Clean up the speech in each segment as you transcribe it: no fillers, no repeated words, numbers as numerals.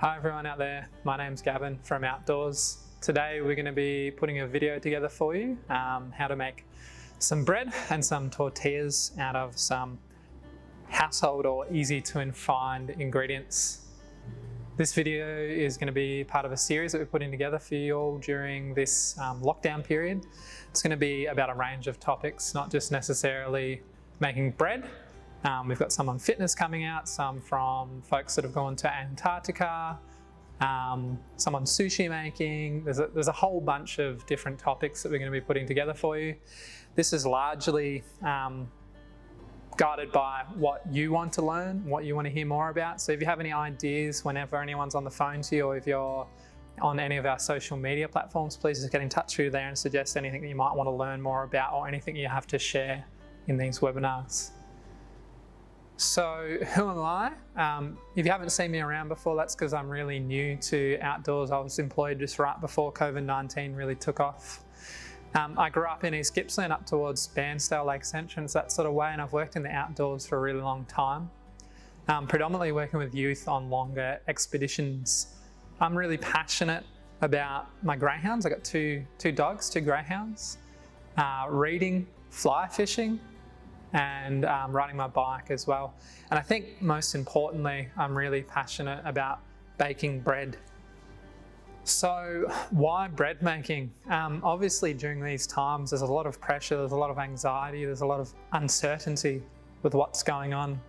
Hi everyone out there, my name's Gavin from Outdoors. Today we're going to be putting a video together for you, how to make some bread and some tortillas out of some household or easy to find ingredients. This video is going to be part of a series that we're putting together for you all during this lockdown period. It's going to be about a range of topics, not just necessarily making bread. We've got some on fitness coming out, some from folks that have gone to Antarctica, some on sushi making. There's a whole bunch of different topics that we're going to be putting together for you. This is largely guided by what you want to learn, what you want to hear more about. So if you have any ideas whenever anyone's on the phone to you, or if you're on any of our social media platforms, please just get in touch through there and suggest anything that you might want to learn more about or anything you have to share in these webinars. So who am I? If you haven't seen me around before, that's because I'm really new to outdoors. I was employed just right before COVID-19 really took off. I grew up in East Gippsland up towards Bairnsdale, Lakes Entrance, that sort of way, and I've worked in the outdoors for a really long time. Predominantly working with youth on longer expeditions. I'm really passionate about my greyhounds. I've got two dogs, two greyhounds, reading, fly fishing, and riding my bike as well. And I think most importantly, I'm really passionate about baking bread. So why bread making? Obviously during these times there's a lot of pressure, there's a lot of anxiety, there's a lot of uncertainty with what's going on.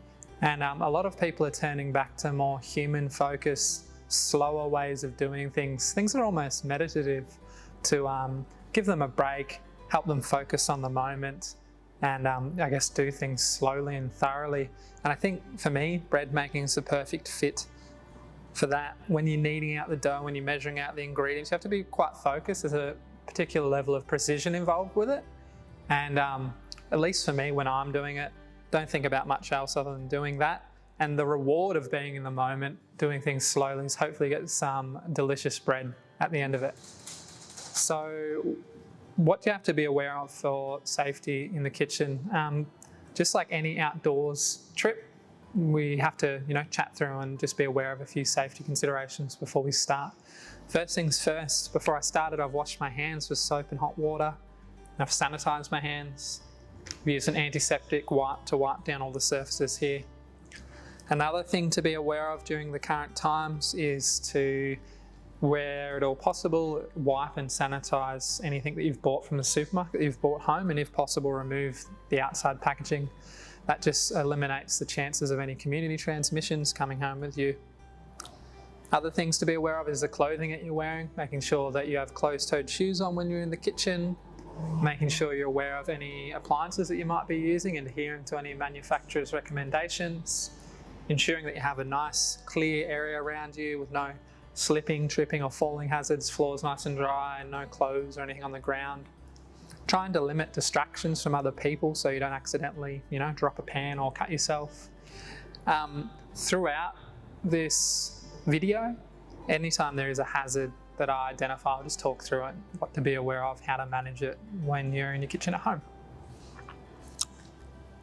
And a lot of people are turning back to more human focused, slower ways of doing things that are almost meditative, to give them a break, help them focus on the moment, and I guess do things slowly and thoroughly. And I think for me, bread making is the perfect fit for that. When you're kneading out the dough, when you're measuring out the ingredients, you have to be quite focused. There's a particular level of precision involved with it. And at least for me, when I'm doing it, don't think about much else other than doing that. And the reward of being in the moment, doing things slowly, is hopefully get some delicious bread at the end of it. So what you have to be aware of for safety in the kitchen, just like any outdoors trip, we have to chat through and just be aware of a few safety considerations before we start. First things first, before I started, I've washed my hands with soap and hot water. I've sanitized my hands. I've used an antiseptic wipe to wipe down all the surfaces here. Another thing to be aware of during the current times is to, where at all possible, wipe and sanitize anything that you've bought from the supermarket, that you've brought home, and if possible remove the outside packaging. That just eliminates the chances of any community transmissions coming home with you. Other things to be aware of is the clothing that you're wearing, making sure that you have closed-toed shoes on when you're in the kitchen, making sure you're aware of any appliances that you might be using and adhering to any manufacturer's recommendations, ensuring that you have a nice clear area around you with no slipping, tripping or falling hazards, floors nice and dry, and no clothes or anything on the ground. Trying to limit distractions from other people so you don't accidentally, drop a pan or cut yourself. Throughout this video, anytime there is a hazard that I identify, I'll just talk through it, what to be aware of, how to manage it when you're in your kitchen at home.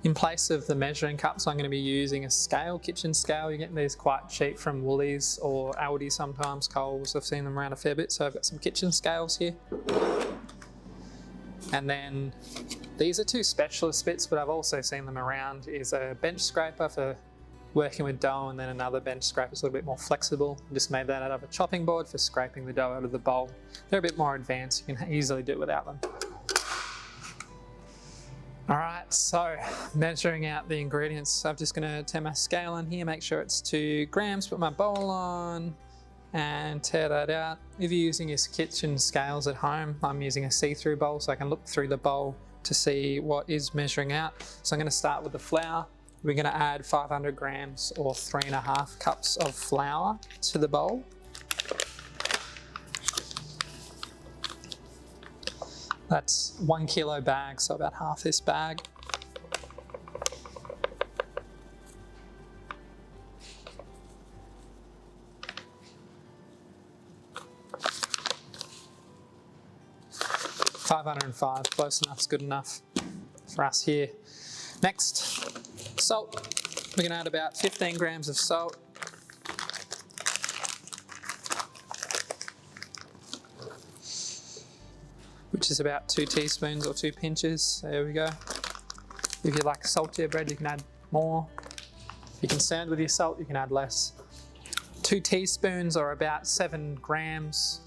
In place of the measuring cups, I'm going to be using a scale, kitchen scale. You get these quite cheap from Woolies or Aldi sometimes, Coles. I've seen them around a fair bit, so I've got some kitchen scales here. And then these are two specialist bits, but I've also seen them around, is a bench scraper for working with dough, and then another bench scraper is a little bit more flexible. I just made that out of a chopping board for scraping the dough out of the bowl. They're a bit more advanced, you can easily do it without them. All right, so measuring out the ingredients. I'm just gonna turn my scale on here, make sure it's 2 grams, put my bowl on and tear that out. If you're using your kitchen scales at home, I'm using a see-through bowl so I can look through the bowl to see what is measuring out. So I'm gonna start with the flour. We're gonna add 500 grams or 3.5 cups of flour to the bowl. That's 1 kilo bag, so about half this bag. $505, close enough, is good enough for us here. Next, salt. We're going to add about 15 grams of salt. which is about 2 teaspoons or 2 pinches. So there we go. If you like saltier bread, you can add more. If you're concerned with your salt, you can add less. 2 teaspoons or about 7 grams,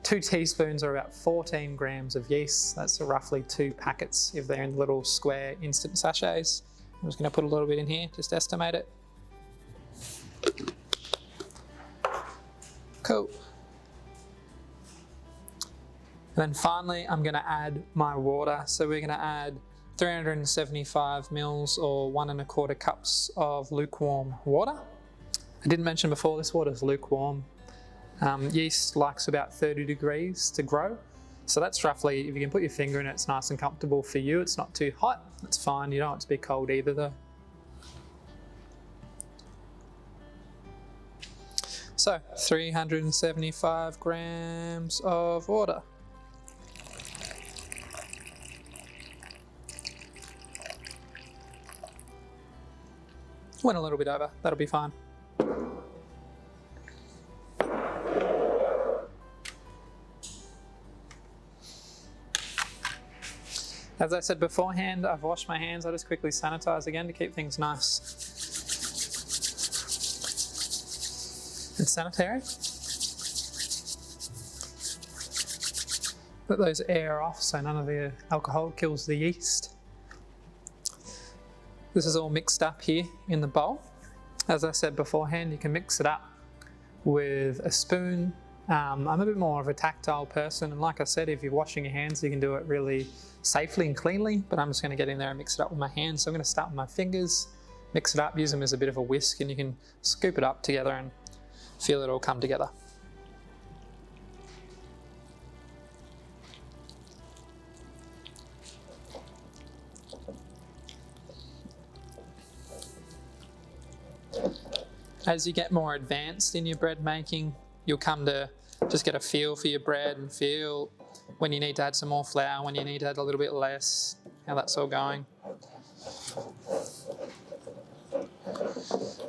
2 teaspoons or about 14 grams of yeast. That's roughly 2 packets if they're in little square instant sachets. I'm just going to put a little bit in here, just estimate it. Cool. And then finally, I'm going to add my water. So we're going to add 375 mils or 1 1/4 cups of lukewarm water. I didn't mention before, this water is lukewarm. Yeast likes about 30 degrees to grow. So that's roughly, if you can put your finger in it, it's nice and comfortable for you. It's not too hot, it's fine. You don't want it to be cold either though. So 375 grams of water. Went a little bit over, that'll be fine. As I said beforehand, I've washed my hands. I'll just quickly sanitize again to keep things nice and sanitary. Let those air off so none of the alcohol kills the yeast. This is all mixed up here in the bowl. As I said beforehand, you can mix it up with a spoon. I'm a bit more of a tactile person, and like I said, if you're washing your hands, you can do it really safely and cleanly, but I'm just going to get in there and mix it up with my hands. So I'm going to start with my fingers, mix it up, use them as a bit of a whisk, and you can scoop it up together and feel it all come together. As you get more advanced in your bread making, you'll come to just get a feel for your bread and feel when you need to add some more flour, when you need to add a little bit less, how that's all going.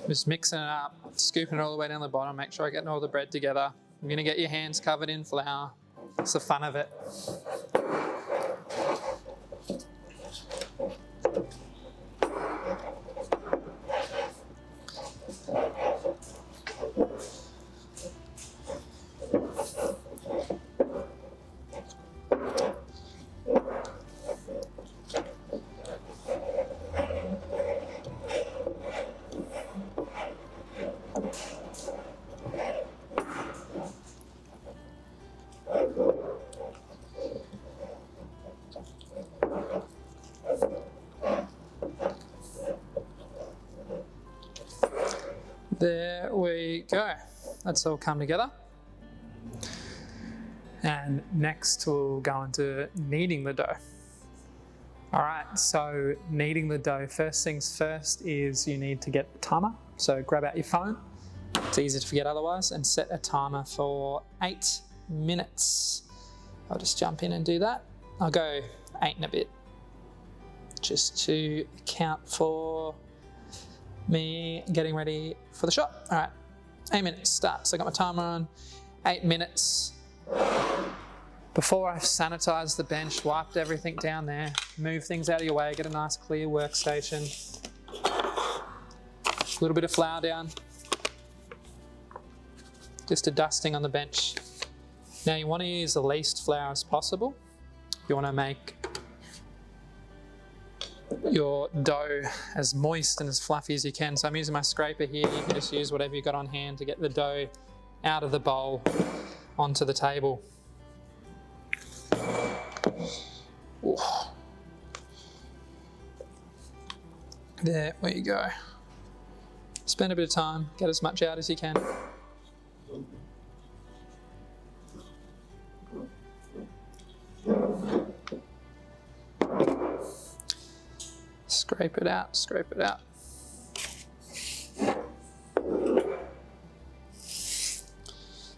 Just mixing it up, scooping it all the way down the bottom, make sure I get all the bread together. You're going to get your hands covered in flour. It's the fun of it. There we go. That's all come together. And next we'll go into kneading the dough. All right, so kneading the dough, first things first is you need to get the timer. So grab out your phone, it's easy to forget otherwise, and set a timer for 8 minutes. I'll just jump in and do that. I'll go 8 and a bit, just to account for me getting ready for the shot. All right, 8 minutes start. So I got my timer on, 8 minutes. Before I've sanitized the bench, wiped everything down there, move things out of your way, get a nice clear workstation. A little bit of flour down. Just a dusting on the bench. Now you want to use the least flour as possible. You want to make your dough as moist and as fluffy as you can. So I'm using my scraper here. You can just use whatever you got on hand to get the dough out of the bowl onto the table. Ooh. There we go. Spend a bit of time, get as much out as you can. Scrape it out, scrape it out.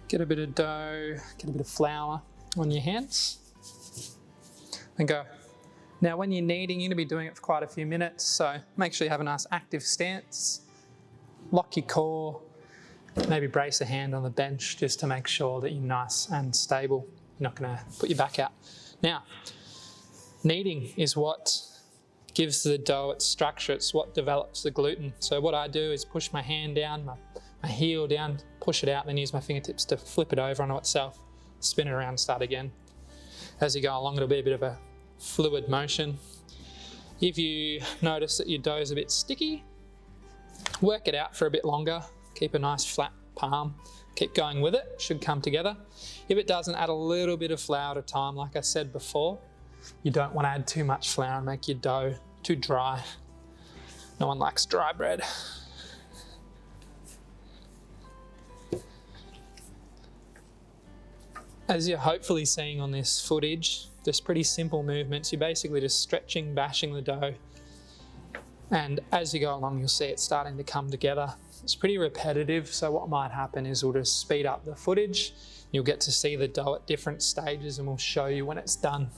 Get a bit of dough, get a bit of flour on your hands, and go. Now when you're kneading, you're going to be doing it for quite a few minutes, so make sure you have a nice active stance. Lock your core, maybe brace a hand on the bench just to make sure that you're nice and stable you're not going to put your back out. Now, kneading is what gives the dough its structure. It's what develops the gluten. So what I do is push my hand down, my heel down, push it out, then use my fingertips to flip it over onto itself, spin it around, start again. As you go along, it'll be a bit of a fluid motion. If you notice that your dough is a bit sticky, work it out for a bit longer. Keep a nice flat palm. Keep going with it, should come together. If it doesn't, add a little bit of flour at a time. Like I said before, you don't want to add too much flour and make your dough too dry. No one likes dry bread. As you're hopefully seeing on this footage, just pretty simple movements. You're basically just stretching, bashing the dough. And as you go along, you'll see it starting to come together. It's pretty repetitive, so what might happen is we'll just speed up the footage. You'll get to see the dough at different stages and we'll show you when it's done.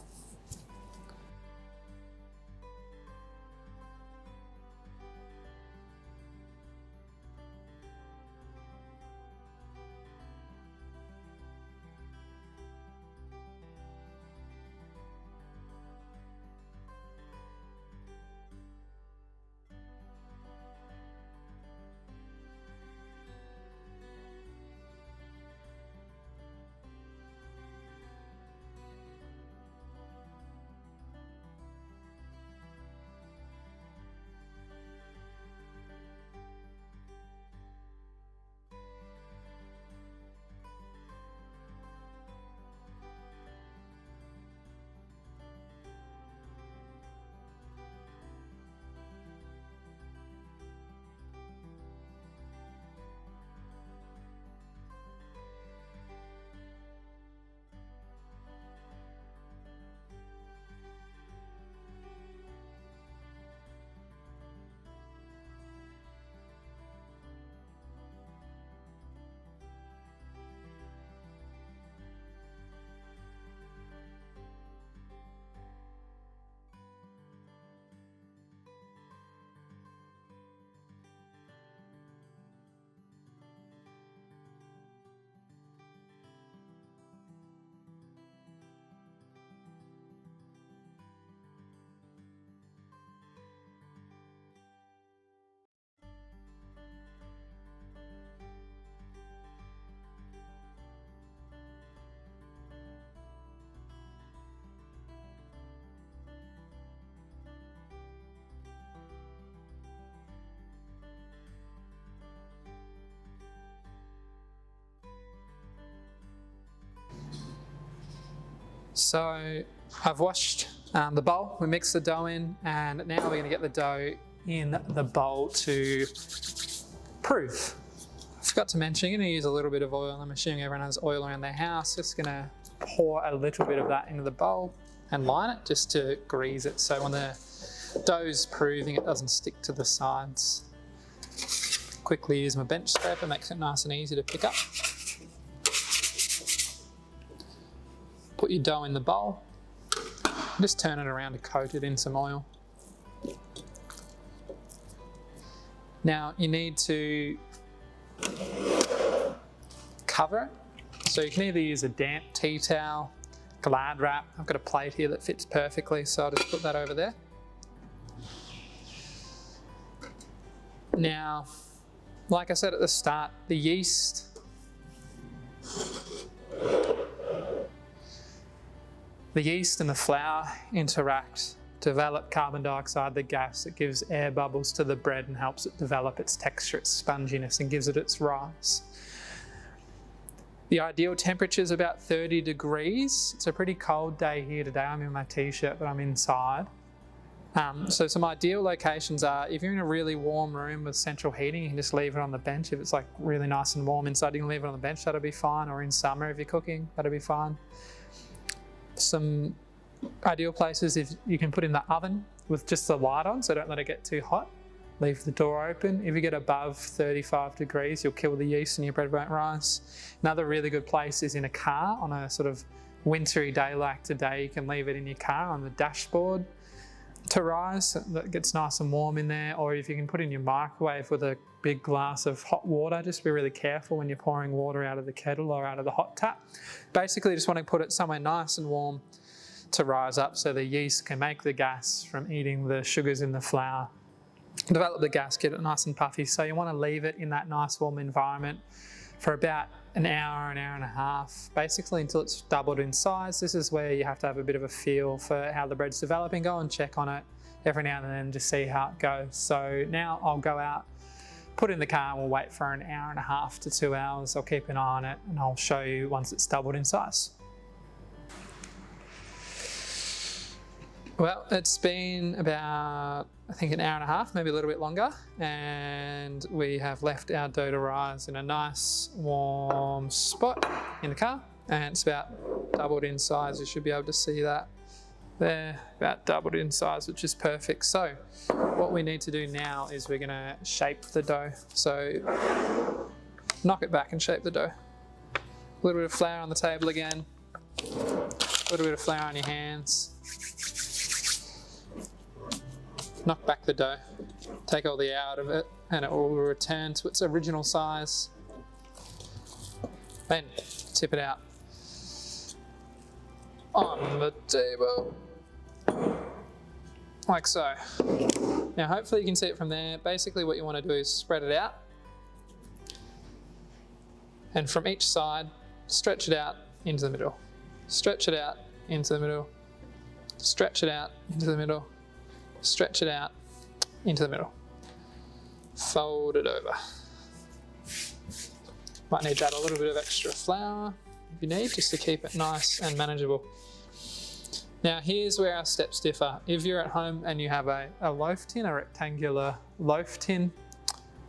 So I've washed the bowl, we mixed the dough in, and now we're going to get the dough in the bowl to proof. I forgot to mention, you're going to use a little bit of oil. I'm assuming everyone has oil around their house. Just going to pour a little bit of that into the bowl and line it just to grease it, so when the dough's proving it doesn't stick to the sides. Quickly use my bench scraper, makes it nice and easy to pick up. Put your dough in the bowl, just turn it around to coat it in some oil. Now you need to cover it, so you can either use a damp tea towel, Glad wrap. I've got a plate here that fits perfectly, so I'll just put that over there. Now, like I said at the start, the yeast and the flour interact, develop carbon dioxide, the gas that gives air bubbles to the bread and helps it develop its texture, its sponginess, and gives it its rise. The ideal temperature is about 30 degrees. It's a pretty cold day here today. I'm in my t-shirt, but I'm inside. So some ideal locations are, if you're in a really warm room with central heating, you can just leave it on the bench. If it's like really nice and warm inside, you can leave it on the bench, that'll be fine. Or in summer, if you're cooking, that'll be fine. Some ideal places, if you can put in the oven with just the light on, so don't let it get too hot. Leave the door open. If you get above 35 degrees, you'll kill the yeast and your bread won't rise. Another really good place is in a car. On a sort of wintry day like today, you can leave it in your car on the dashboard. to rise that gets nice and warm in there, or if you can put in your microwave with a big glass of hot water. Just be really careful when you're pouring water out of the kettle or out of the hot tap. Basically just want to put it somewhere nice and warm to rise up so the yeast can make the gas from eating the sugars in the flour, develop the gas, get it nice and puffy. So you want to leave it in that nice warm environment for about an hour and a half, basically until it's doubled in size. This is where you have to have a bit of a feel for how the bread's developing. Go and check on it every now and then to see how it goes. So now I'll go out, put it in the car, and we'll wait for an hour and a half to 2 hours. I'll keep an eye on it and I'll show you once it's doubled in size. Well, it's been about, I think, an hour and a half, maybe a little bit longer, and we have left our dough to rise in a nice warm spot in the car, and it's about doubled in size. You should be able to see that there, about doubled in size, which is perfect. So what we need to do now is we're going to shape the dough. So knock it back and shape the dough. A little bit of flour on the table again, a little bit of flour on your hands. Knock back the dough, take all the air out of it, and it will return to its original size. Then tip it out on the table, like so. Now hopefully you can see it from there. Basically what you want to do is spread it out, and from each side, stretch it out into the middle. Stretch it out into the middle. Stretch it out into the middle. Stretch it out into the middle. Fold it over. Might need to add a little bit of extra flour if you need, just to keep it nice and manageable. Now here's where our steps differ. If you're at home and you have a loaf tin, a rectangular loaf tin,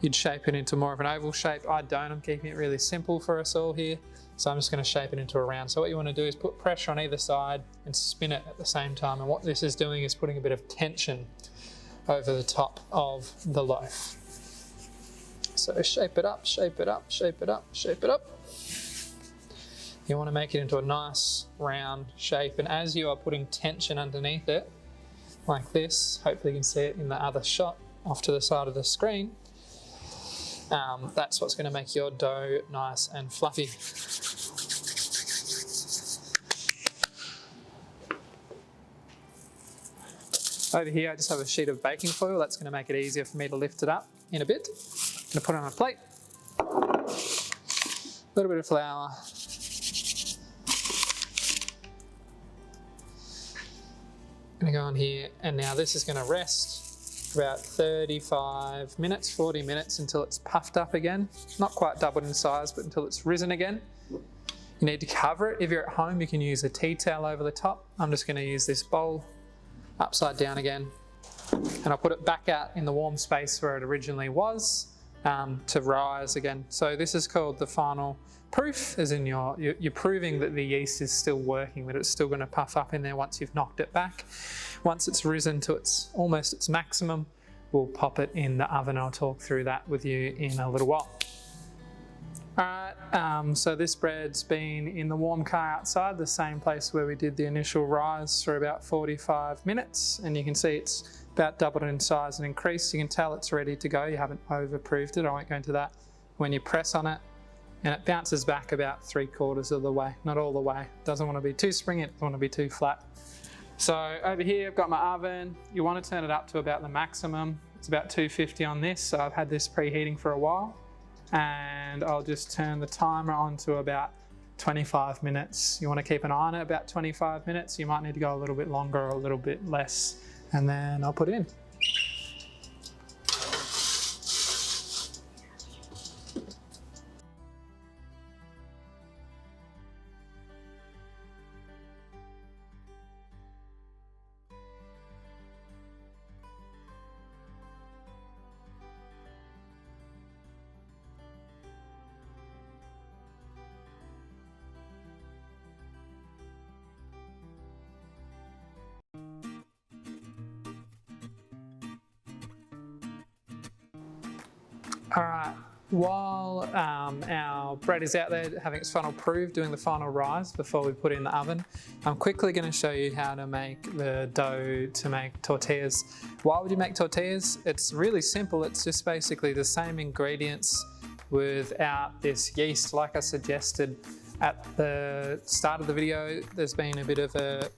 you'd shape it into more of an oval shape. I don't, I'm keeping it really simple for us all here. So I'm just going to shape it into a round. So what you want to do is put pressure on either side and spin it at the same time. And what this is doing is putting a bit of tension over the top of the loaf. So shape it up, shape it up, shape it up, shape it up. You want to make it into a nice round shape. And as you are putting tension underneath it, like this, hopefully you can see it in the other shot off to the side of the screen, that's what's going to make your dough nice and fluffy. Over here I just have a sheet of baking foil. That's going to make it easier for me to lift it up in a bit. I'm going to put it on a plate. A little bit of flour. I'm going to go on here, and now this is going to rest about 35 minutes, 40 minutes until it's puffed up again. Not quite doubled in size, but until it's risen again. You need to cover it. If you're at home, you can use a tea towel over the top. I'm just going to use this bowl upside down again, and I'll put it back out in the warm space where it originally was to rise again. So this is called the final proof, as in you're proving that the yeast is still working, that it's still going to puff up in there once you've knocked it back. Once it's risen to almost its maximum, we'll pop it in the oven. I'll talk through that with you in a little while. Alright, so this bread's been in the warm car outside, the same place where we did the initial rise, for about 45 minutes, and you can see it's about doubled in size and increased. You can tell it's ready to go. You haven't over-proofed it. I won't go into that. When you press on it, and it bounces back about 3/4 of the way, not all the way. It doesn't want to be too springy, it doesn't want to be too flat. So over here I've got my oven. You want to turn it up to about the maximum. It's about 250 on this, so I've had this preheating for a while. And I'll just turn the timer on to about 25 minutes. You want to keep an eye on it about 25 minutes. You might need to go a little bit longer or a little bit less, and then I'll put it in. Alright, While our bread is out there having its final proof, doing the final rise before we put it in the oven, I'm quickly going to show you how to make the dough to make tortillas. Why would you make tortillas? It's really simple. It's just basically the same ingredients without this yeast. Like I suggested at the start of the video, there's been a bit of a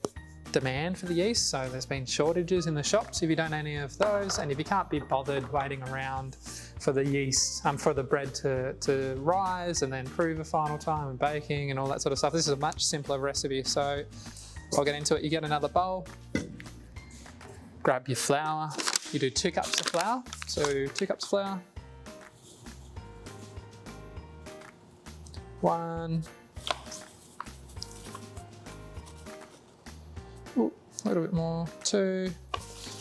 demand for the yeast, so there's been shortages in the shops if you don't know any of those, and if you can't be bothered waiting around for the yeast, for the bread to rise and then prove a final time and baking and all that sort of stuff. This is a much simpler recipe, so I'll get into it. You get another bowl, grab your flour, you do 2 cups of flour, so 2 cups of flour, 1, a little bit more, 2,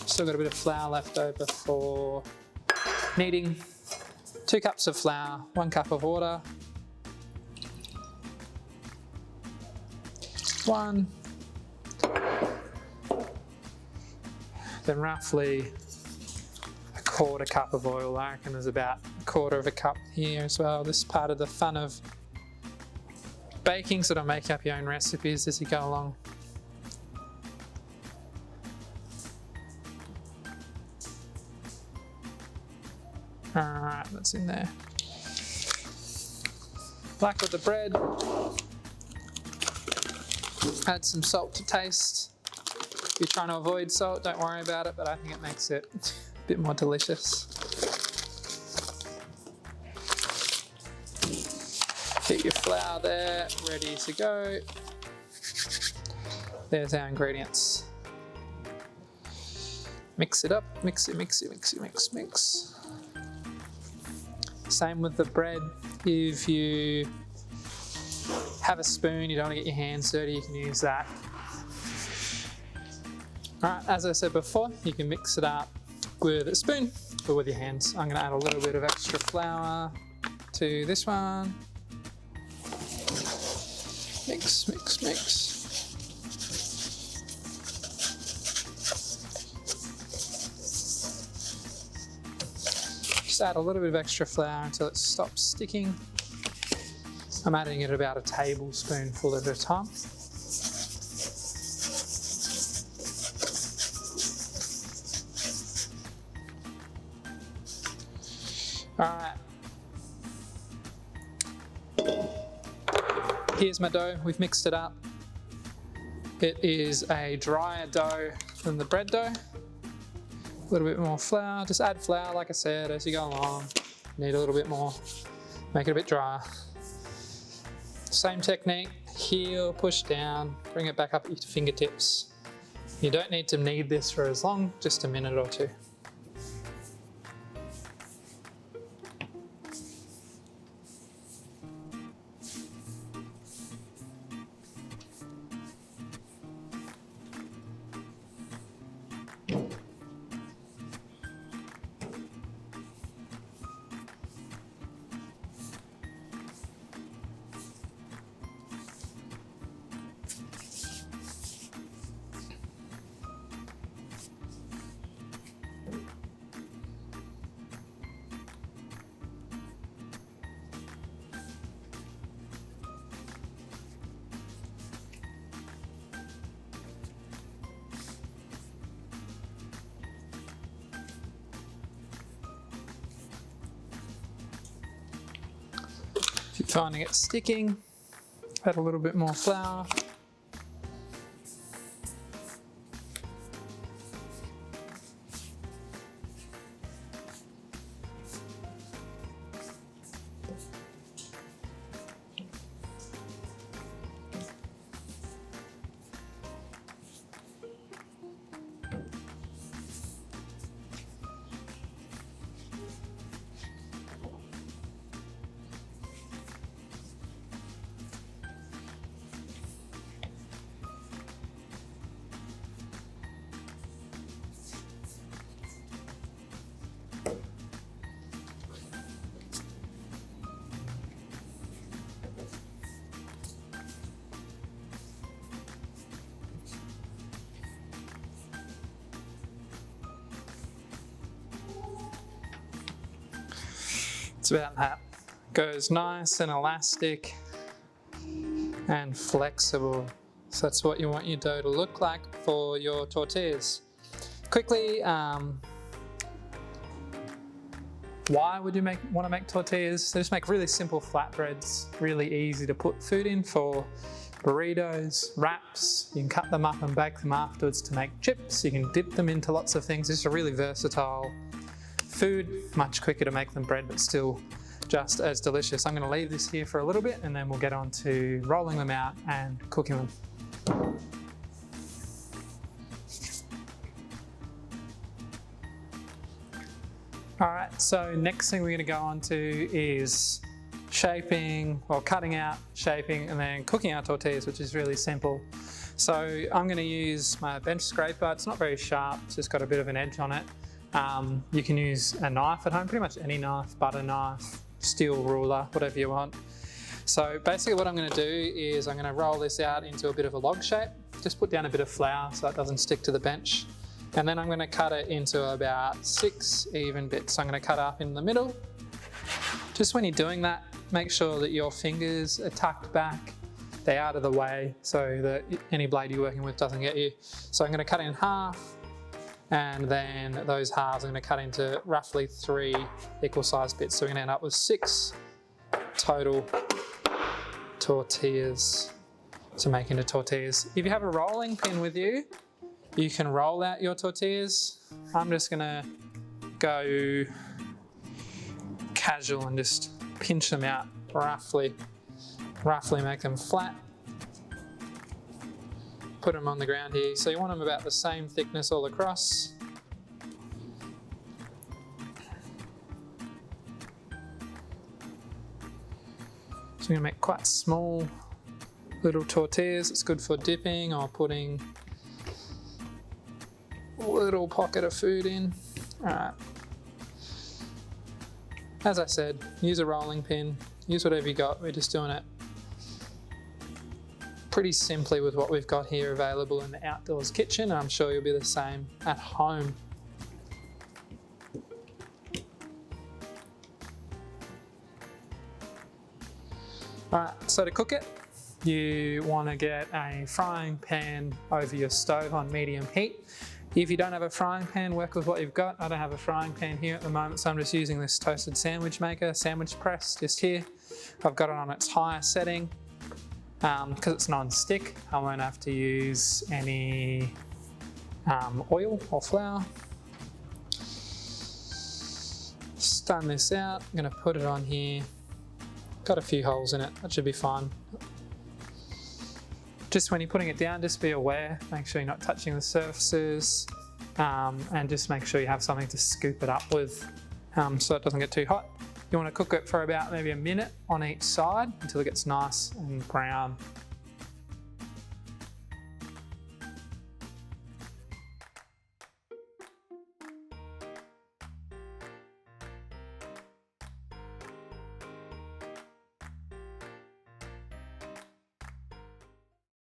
still got a bit of flour left over for kneading, 2 cups of flour, 1 cup of water, 1, then roughly a 1/4 cup of oil. I reckon there's about 1/4 of a cup here as well. This is part of the fun of baking, so don't make up your own recipes as you go along. Alright, that's in there. Like with the bread, add some salt to taste. If you're trying to avoid salt, don't worry about it, but I think it makes it a bit more delicious. Get your flour there, ready to go. There's our ingredients. Mix it up, mix it, mix it, mix it, mix, mix. Same with the bread. If you have a spoon, you don't want to get your hands dirty, you can use that. Alright, as I said before, you can mix it up with a spoon or with your hands. I'm going to add a little bit of extra flour to this one. Mix, mix, mix. Just add a little bit of extra flour until it stops sticking. I'm adding it about a tablespoonful at a time. Alright. Here's my dough, we've mixed it up. It is a drier dough than the bread dough. A little bit more flour, just add flour like I said as you go along. Need a little bit more, make it a bit drier. Same technique, heel, push down, bring it back up at your fingertips. You don't need to knead this for as long, just a minute or 2. If you're finding it sticking, add a little bit more flour. It's about that. goes nice and elastic and flexible. So that's what you want your dough to look like for your tortillas. Quickly, why would you want to make tortillas? They just make really simple flatbreads, really easy to put food in for burritos, wraps. You can cut them up and bake them afterwards to make chips. You can dip them into lots of things. It's a really versatile food, much quicker to make than bread, but still just as delicious. I'm going to leave this here for a little bit and then we'll get on to rolling them out and cooking them. Alright, so next thing we're going to go on to is shaping, or cutting out, shaping, and then cooking our tortillas, which is really simple. So I'm going to use my bench scraper. It's not very sharp, it's just got a bit of an edge on it. You can use a knife at home, pretty much any knife, butter knife, steel ruler, whatever you want. So basically what I'm going to do is I'm going to roll this out into a bit of a log shape. Just put down a bit of flour so it doesn't stick to the bench. And then I'm going to cut it into about 6 even bits. So I'm going to cut up in the middle. Just when you're doing that, make sure that your fingers are tucked back, they're out of the way so that any blade you're working with doesn't get you. So I'm going to cut it in half, and then those halves I'm going to cut into roughly 3 equal sized bits. So we're going to end up with 6 total tortillas to make into tortillas. If you have a rolling pin with you, you can roll out your tortillas. I'm just going to go casual and just pinch them out roughly make them flat. Put them on the ground here. So you want them about the same thickness all across. So I'm going to make quite small little tortillas. It's good for dipping or putting a little pocket of food in. Alright. As I said, use a rolling pin, use whatever you got. We're just doing it pretty simply with what we've got here available in the outdoors kitchen. I'm sure you'll be the same at home. Alright, so to cook it, you want to get a frying pan over your stove on medium heat. If you don't have a frying pan, work with what you've got. I don't have a frying pan here at the moment, so I'm just using this toasted sandwich maker, sandwich press, just here. I've got it on its higher setting. Because it's non-stick, I won't have to use any oil or flour. Stun this out, I'm going to put it on here. Got a few holes in it, that should be fine. Just when you're putting it down, just be aware, make sure you're not touching the surfaces, and just make sure you have something to scoop it up with so it doesn't get too hot. You want to cook it for about maybe a minute on each side until it gets nice and brown